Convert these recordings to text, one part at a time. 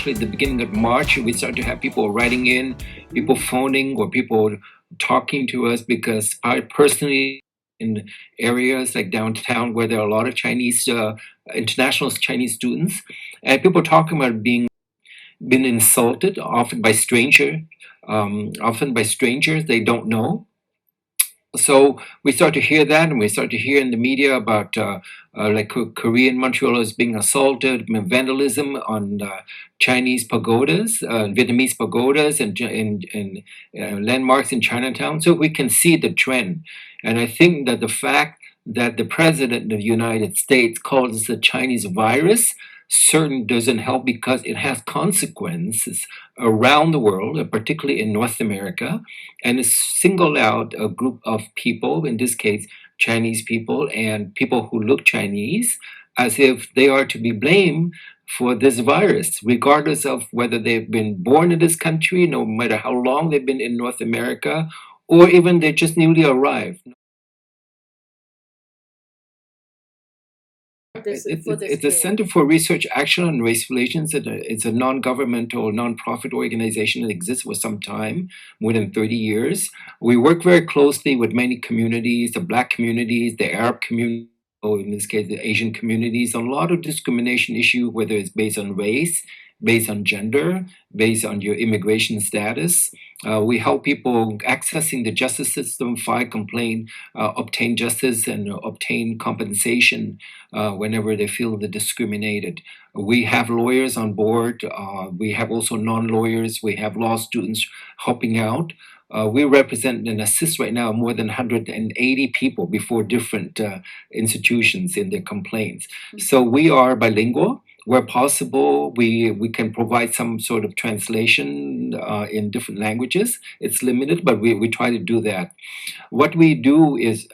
especially at the beginning of March, we started to have people writing in, people phoning, or people talking to us, because I personally, in areas like downtown where there are a lot of Chinese, international Chinese students, and people talking about been insulted, often by strangers they don't know. So we start to hear that, and we start to hear in the media about like Korean Montreal is being assaulted, vandalism on Chinese pagodas, Vietnamese pagodas, and landmarks in Chinatown. So we can see the trend. And I think that the fact that the president of the United States calls this a Chinese virus certainly doesn't help, because it has consequences around the world, and particularly in North America, and it's singled out a group of people, in this case, Chinese people and people who look Chinese, as if they are to be blamed for this virus, regardless of whether they've been born in this country, no matter how long they've been in North America, or even they just newly arrived. It's a Center for Research Action on Race Relations. It's a non-governmental, non-profit organization that exists for some time, more than 30 years. We work very closely with many communities, the Black communities, the Arab community, or in this case, the Asian communities, a lot of discrimination issue, whether it's based on race, based on gender, based on your immigration status. We help people accessing the justice system, file complaint, obtain justice, and obtain compensation whenever they feel they're discriminated. We have lawyers on board. We have also non-lawyers. We have law students helping out. We represent and assist right now more than 180 people before different institutions in their complaints. So we are bilingual. Where possible, we can provide some sort of translation in different languages. It's limited, but we try to do that. What we do is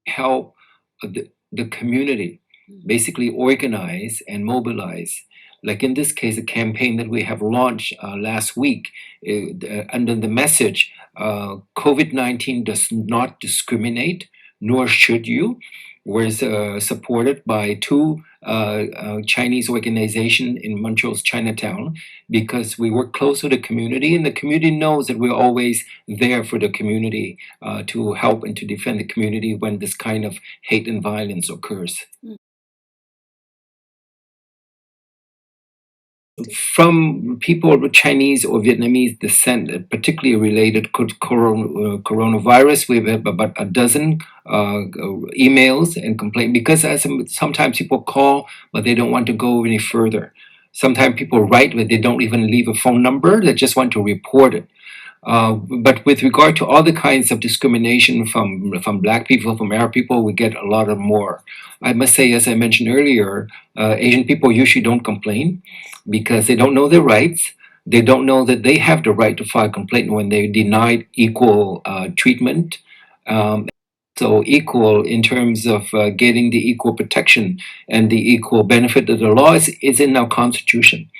help the community basically organize and mobilize. Like in this case, a campaign that we have launched last week under the message, COVID-19 does not discriminate, nor should you, was supported by two Chinese organizations in Montreal's Chinatown, because we work close to the community, and the community knows that we're always there for the community to help and to defend the community when this kind of hate and violence occurs. From people with Chinese or Vietnamese descent, particularly related to coronavirus, we have about a dozen emails and complaints, because sometimes people call, but they don't want to go any further. Sometimes people write, but they don't even leave a phone number. They just want to report it. But with regard to all the kinds of discrimination from Black people, from Arab people, we get a lot of more. I must say, as I mentioned earlier, Asian people usually don't complain because they don't know their rights. They don't know that they have the right to file a complaint when they're denied equal treatment. So equal in terms of getting the equal protection and the equal benefit of the law is in our Constitution.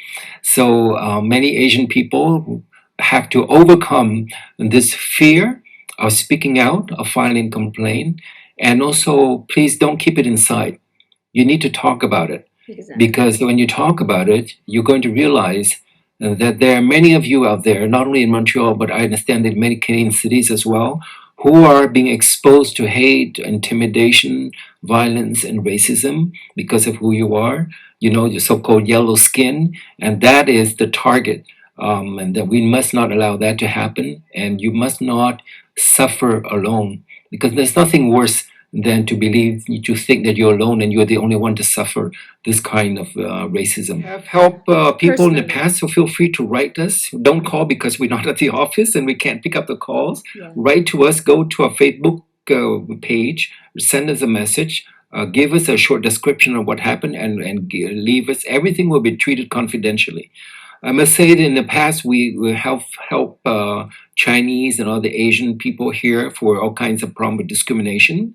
So many Asian people have to overcome this fear of speaking out, of filing a complaint, and also please don't keep it inside. You need to talk about it. Exactly. Because when you talk about it, you're going to realize that there are many of you out there, not only in Montreal, but I understand in many Canadian cities as well, who are being exposed to hate, intimidation, violence, and racism because of who you are, you know, your so-called yellow skin, and that is the target. And that we must not allow that to happen, and you must not suffer alone, because there's nothing worse than to think that you're alone and you're the only one to suffer this kind of racism. Have helped people in the past, so feel free to write us. Don't call because we're not at the office and we can't pick up the calls. Yeah. Write to us, go to our Facebook page, send us a message. Give us a short description of what happened and leave us. Everything will be treated confidentially. I must say that in the past, we help Chinese and other Asian people here for all kinds of problems with discrimination.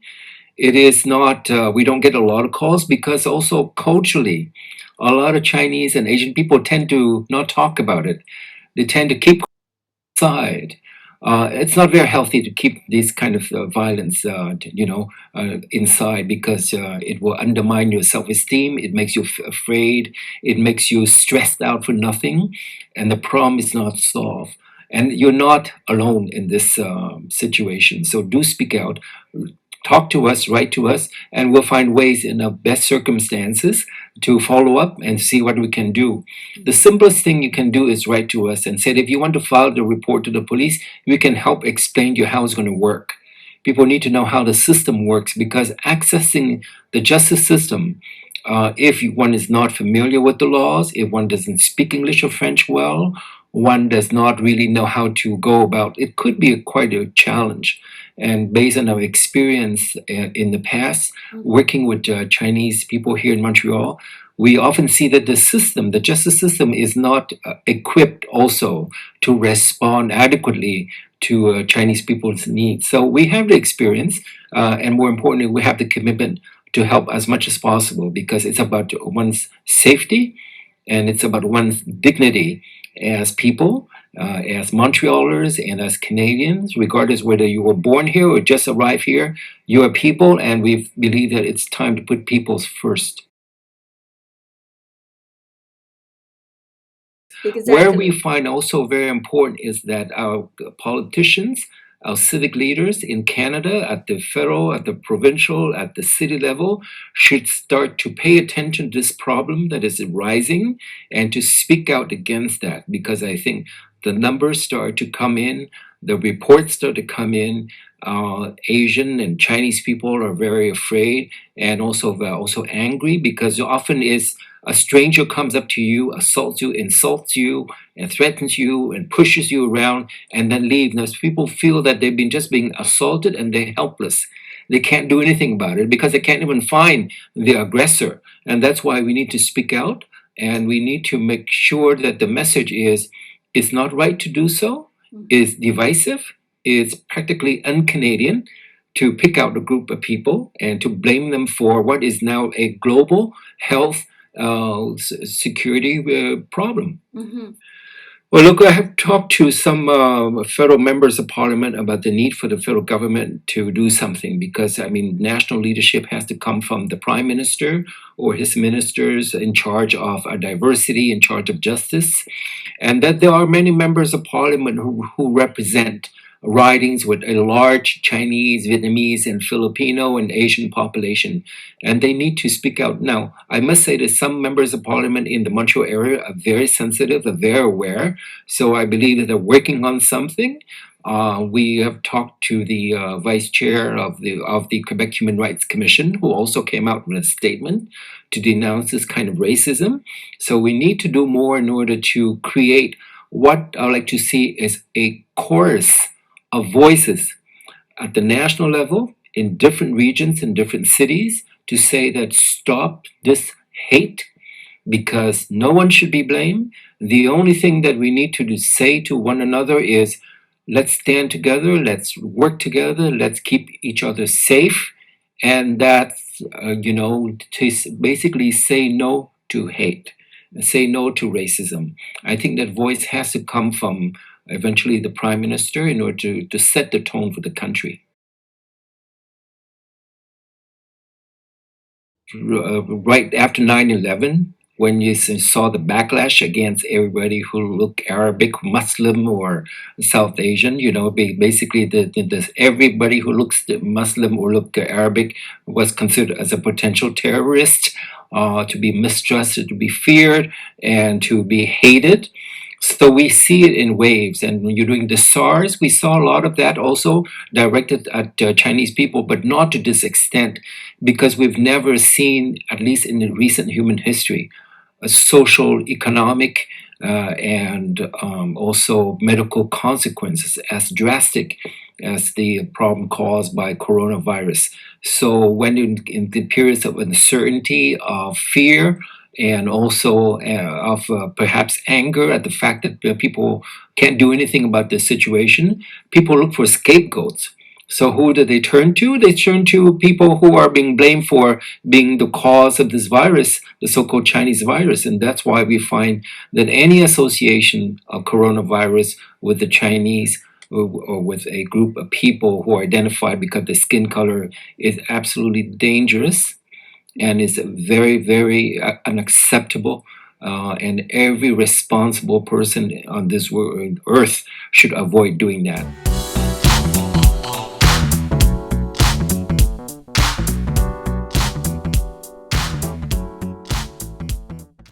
It is not, we don't get a lot of calls because also culturally, a lot of Chinese and Asian people tend to not talk about it. They tend to keep aside. it's not very healthy to keep this kind of violence, inside because it will undermine your self-esteem. It makes you afraid. It makes you stressed out for nothing, and the problem is not solved. And you're not alone in this situation. So do speak out. Talk to us, write to us, and we'll find ways in the best circumstances to follow up and see what we can do. The simplest thing you can do is write to us and say, if you want to file the report to the police, we can help explain to you how it's going to work. People need to know how the system works because accessing the justice system, if one is not familiar with the laws, if one doesn't speak English or French well, one does not really know how to go about it, could be quite a challenge. And based on our experience in the past, working with Chinese people here in Montreal, we often see that the justice system, is not equipped also to respond adequately to Chinese people's needs. So we have the experience, and more importantly, we have the commitment to help as much as possible because it's about one's safety and it's about one's dignity as people, as Montrealers and as Canadians, regardless whether you were born here or just arrived here, you are people, and we believe that it's time to put people first. Exactly. Where we find also very important is that our politicians, our civic leaders in Canada at the federal, at the provincial, at the city level should start to pay attention to this problem that is rising and to speak out against that because I think the numbers start to come in, the reports start to come in. Asian and Chinese people are very afraid and also angry because often is a stranger comes up to you, assaults you, insults you, and threatens you and pushes you around and then leaves. Those people feel that they've been just being assaulted and they're helpless. They can't do anything about it because they can't even find the aggressor. And that's why we need to speak out and we need to make sure that the message is it's not right to do so, it's divisive, it's practically un-Canadian to pick out a group of people and to blame them for what is now a global health security problem. Well, look, I have talked to some federal members of parliament about the need for the federal government to do something because, I mean, national leadership has to come from the prime minister or his ministers in charge of diversity, in charge of justice, and that there are many members of parliament who represent ridings with a large Chinese, Vietnamese, and Filipino and Asian population, and they need to speak out. Now, I must say that some members of parliament in the Montreal area are very sensitive, are very aware, so I believe that they're working on something. We have talked to the vice chair of the Quebec Human Rights Commission, who also came out with a statement to denounce this kind of racism. So we need to do more in order to create what I like to see is a chorus of voices at the national level in different regions in different cities to say that stop this hate because no one should be blamed. The only thing that we need to say to one another is let's stand together, let's work together, let's keep each other safe, and that's to basically say no to hate, say no to racism. I think that voice has to come from eventually the prime minister in order to set the tone for the country. Right after 9/11, when you saw the backlash against everybody who looked Arabic, Muslim, or South Asian, basically everybody who looks Muslim or looked Arabic was considered as a potential terrorist, to be mistrusted, to be feared, and to be hated. So we see it in waves. And when you're doing the SARS, we saw a lot of that also directed at Chinese people, but not to this extent, because we've never seen, at least in the recent human history, a social, economic, and also medical consequences as drastic as the problem caused by coronavirus. So when in the periods of uncertainty, of fear, and also of perhaps anger at the fact that people can't do anything about the situation, people look for scapegoats. So who do they turn to? They turn to people who are being blamed for being the cause of this virus, the so-called Chinese virus. And that's why we find that any association of coronavirus with the Chinese or with a group of people who are identified because the skin color is absolutely dangerous and is very, very unacceptable. And every responsible person on this earth should avoid doing that.